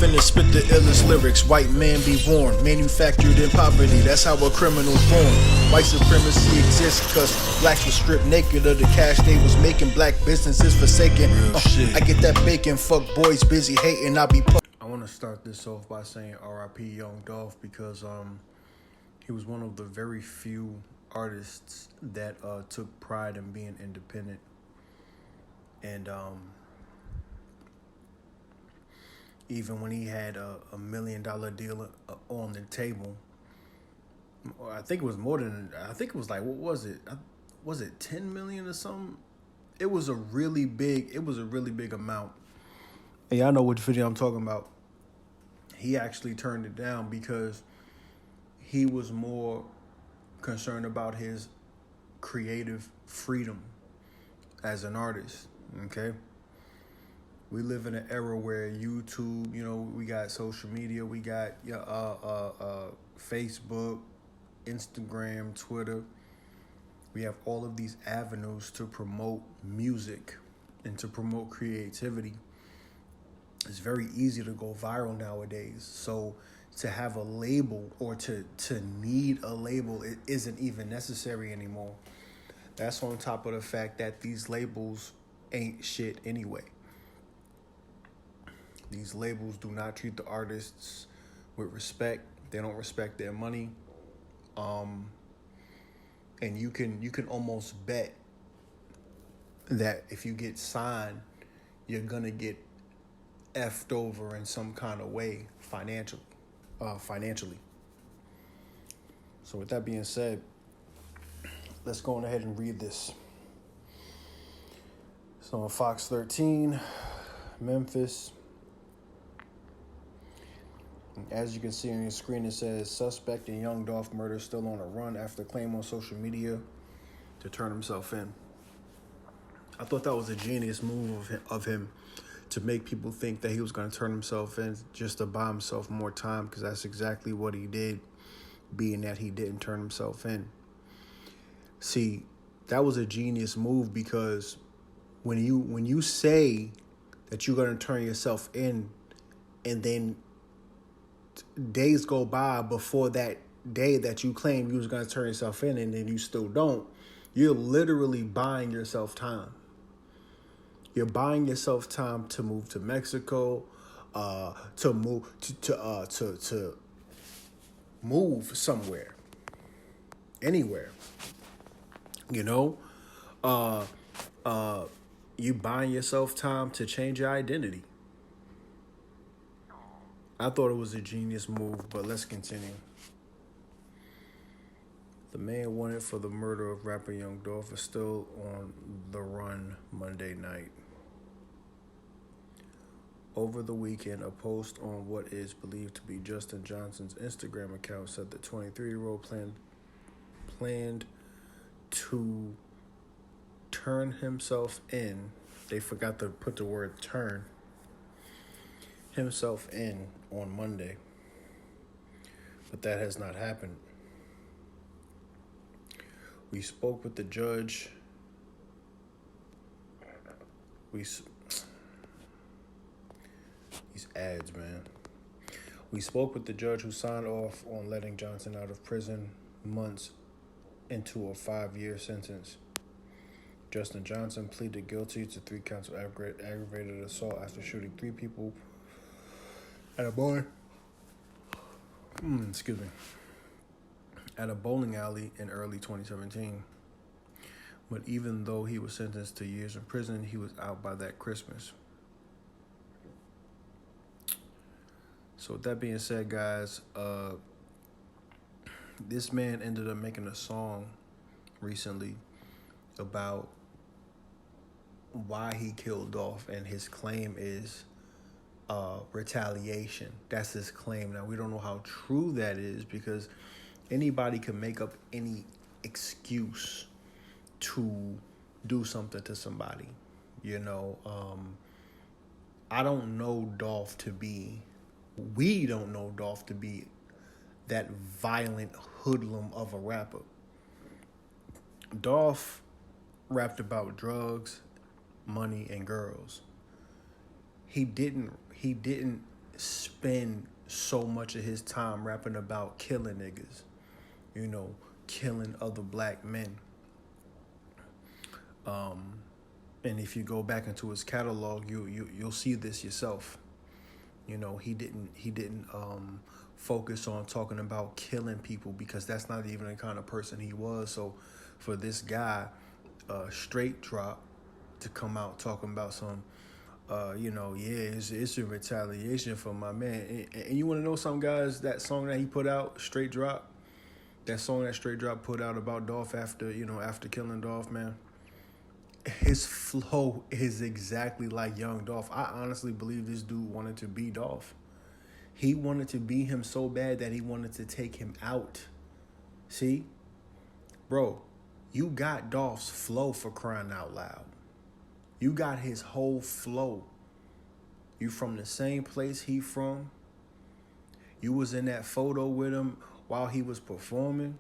finna spit the illest lyrics. White man be born, manufactured in poverty. That's how a criminal's born. White supremacy exists cause blacks were stripped naked of the cash they was making. Black businesses forsaken. I get that bacon, fuck boys busy hating. I want to start this off by saying R.I.P. Young Dolph because he was one of the very few artists that took pride in being independent. And even when he had a $1 million deal on the table, I think it was more than, I think it was like, what was it? Was it 10 million or something? It was a really big amount. And y'all know which video I'm talking about. He actually turned it down because he was more concerned about his creative freedom as an artist, okay? We live in an era where YouTube, we got social media, we got Facebook, Instagram, Twitter. We have all of these avenues to promote music and to promote creativity. It's very easy to go viral nowadays. So to have a label or to need a label, it isn't even necessary anymore. That's on top of the fact that these labels ain't shit anyway. These labels do not treat the artists with respect. They don't respect their money. And you can almost bet that if you get signed, you're gonna get effed over in some kind of way financially. So with that being said, let's go on ahead and read this. So on Fox 13, Memphis. As you can see on your screen, it says, suspect in Young Dolph murder still on a run after claim on social media to turn himself in. I thought that was a genius move of him to make people think that he was going to turn himself in just to buy himself more time, because that's exactly what he did, being that he didn't turn himself in. See, that was a genius move because when you say that you're going to turn yourself in and then days go by before that day that you claim you was going to turn yourself in and then you still don't, you're literally buying yourself time. You're buying yourself time to move to Mexico, to move somewhere, anywhere. You buying yourself time to change your identity. I thought it was a genius move, but let's continue. The man wanted for the murder of rapper Young Dolph is still on the run Monday night. Over the weekend, a post on what is believed to be Justin Johnson's Instagram account said the 23-year-old planned to turn himself in. They forgot to put the word turn himself in on Monday, but that has not happened. We spoke with the judge. These ads, man. We spoke with the judge who signed off on letting Johnson out of prison months into a 5-year sentence. Justin Johnson pleaded guilty to 3 counts of aggravated assault after shooting 3 people at a bowling alley in early 2017. But even though he was sentenced to years in prison, he was out by that Christmas. So with that being said, guys, this man ended up making a song recently about why he killed Dolph, and his claim is retaliation. That's his claim. Now, we don't know how true that is because anybody can make up any excuse to do something to somebody. I don't know Dolph to be, we don't know Dolph to be that violent hoodlum of a rapper. Dolph rapped about drugs, money, and girls. He didn't spend so much of his time rapping about killing niggas, you know, killing other black men. And if you go back into his catalog, you'll see this yourself. You know, he didn't focus on talking about killing people, because that's not even the kind of person he was. So for this guy, straight drop, to come out talking about some, it's a retaliation for my man. And you want to know something, guys? That song that he put out, Straight Drop, that song that Straight Drop put out about Dolph after killing Dolph, man, his flow is exactly like young Dolph. I honestly believe this dude wanted to be Dolph. He wanted to be him so bad that he wanted to take him out. See? Bro, you got Dolph's flow, for crying out loud. You got his whole flow. You from the same place he from. You was in that photo with him while he was performing.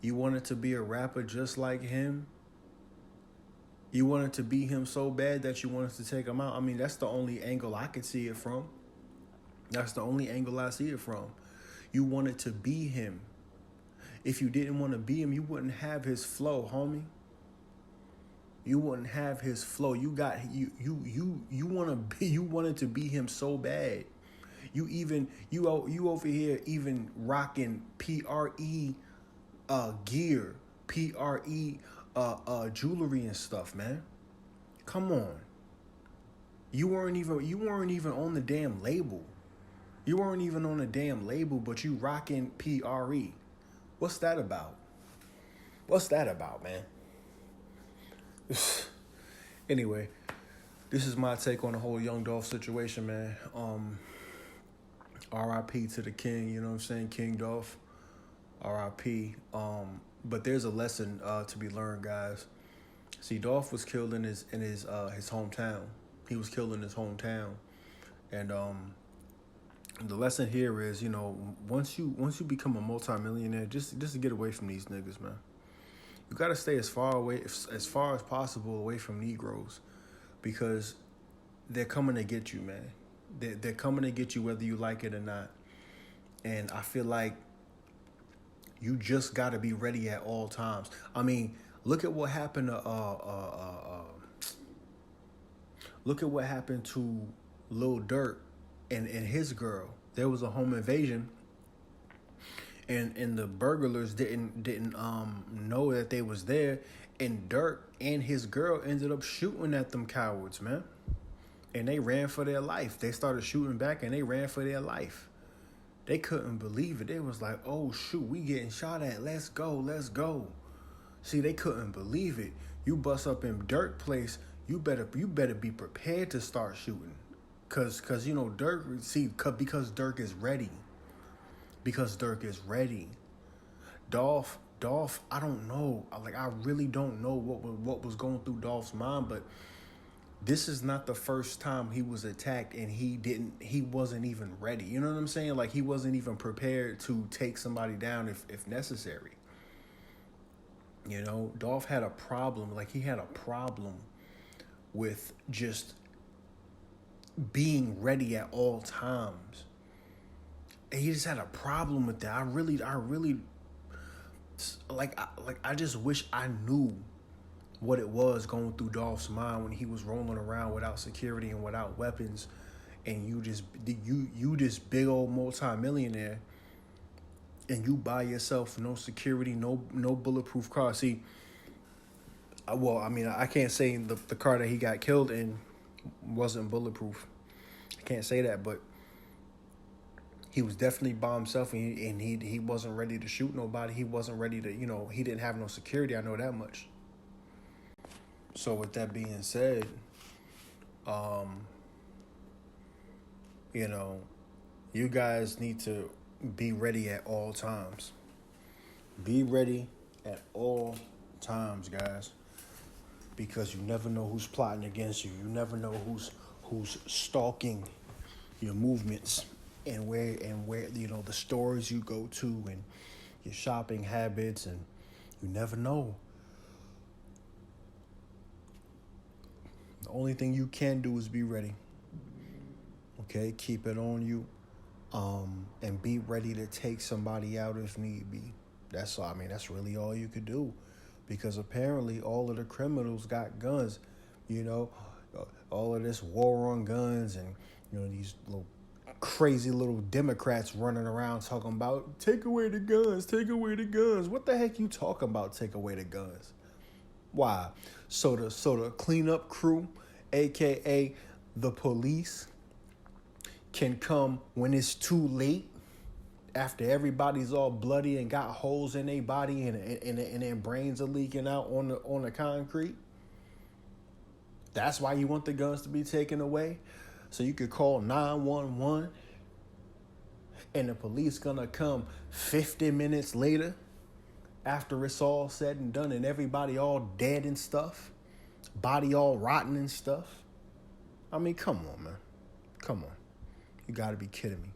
You wanted to be a rapper just like him. You wanted to be him so bad that you wanted to take him out. I mean, that's the only angle I could see it from. That's the only angle I see it from. You wanted to be him. If you didn't want to be him, you wouldn't have his flow, homie. You wouldn't have his flow. You wanted to be him so bad. You over here even rocking PRE gear, PRE jewelry and stuff, man. Come on. You weren't even on the damn label. You weren't even on the damn label, but you rocking PRE. What's that about? What's that about, man? Anyway, this is my take on the whole Young Dolph situation, man. R.I.P. to the king, you know what I'm saying? King Dolph. R.I.P. But there's a lesson to be learned, guys. See, Dolph was killed in his hometown. He was killed in his hometown, and the lesson here is, you know, once you become a multimillionaire, just to get away from these niggas, man. You gotta stay as far as possible away from Negroes, because they're coming to get you, man. They're coming to get you whether you like it or not. And I feel like you just gotta be ready at all times. I mean, look at what happened to Lil Durk and his girl. There was a home invasion, and the burglars didn't know that they was there, and Durk and his girl ended up shooting at them cowards, man. And they ran for their life. They started shooting back, and they ran for their life. They couldn't believe it. They was like, "Oh shoot, we getting shot at. Let's go." See, they couldn't believe it. You bust up in Durk place, you better be prepared to start shooting. Cause you know Durk, because Durk is ready. Because Durk is ready. Dolph, I don't know. I really don't know what was going through Dolph's mind, but this is not the first time he was attacked and he wasn't even ready. You know what I'm saying? Like, he wasn't even prepared to take somebody down if necessary. You know, Dolph had a problem. Like, he had a problem with just being ready at all times. And he just had a problem with that. I really I just wish I knew what it was going through Dolph's mind when he was rolling around without security and without weapons, and you just big old multi-millionaire, and you by yourself, no security, no bulletproof car. See, I can't say the car that he got killed in wasn't bulletproof. I can't say that, but he was definitely by himself, and he wasn't ready to shoot nobody. He wasn't ready to, he didn't have no security. I know that much. So with that being said, you guys need to be ready at all times. Be ready at all times, guys, because you never know who's plotting against you. You never know who's stalking your movements and where the stores you go to and your shopping habits, and you never know. The only thing you can do is be ready. Okay, keep it on you. And be ready to take somebody out if need be. That's all. I mean, that's really all you could do, because apparently all of the criminals got guns. You know, all of this war on guns, and these little crazy little Democrats running around talking about take away the guns, take away the guns. What the heck you talking about? Take away the guns? Why? So the cleanup crew, aka the police, can come when it's too late, after everybody's all bloody and got holes in their body and their brains are leaking out on the concrete. That's why you want the guns to be taken away, so you could call 911 and the police gonna come 50 minutes later after it's all said and done and everybody all dead and stuff, body all rotten and stuff. I mean, come on, man. Come on. You gotta be kidding me.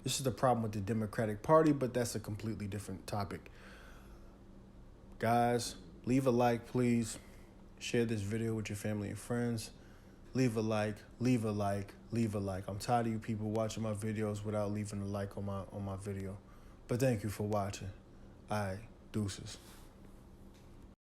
This is the problem with the Democratic Party, but that's a completely different topic. Guys, leave a like, please. Share this video with your family and friends. Leave a like, leave a like, leave a like. I'm tired of you people watching my videos without leaving a like on my video. But thank you for watching. All right, deuces.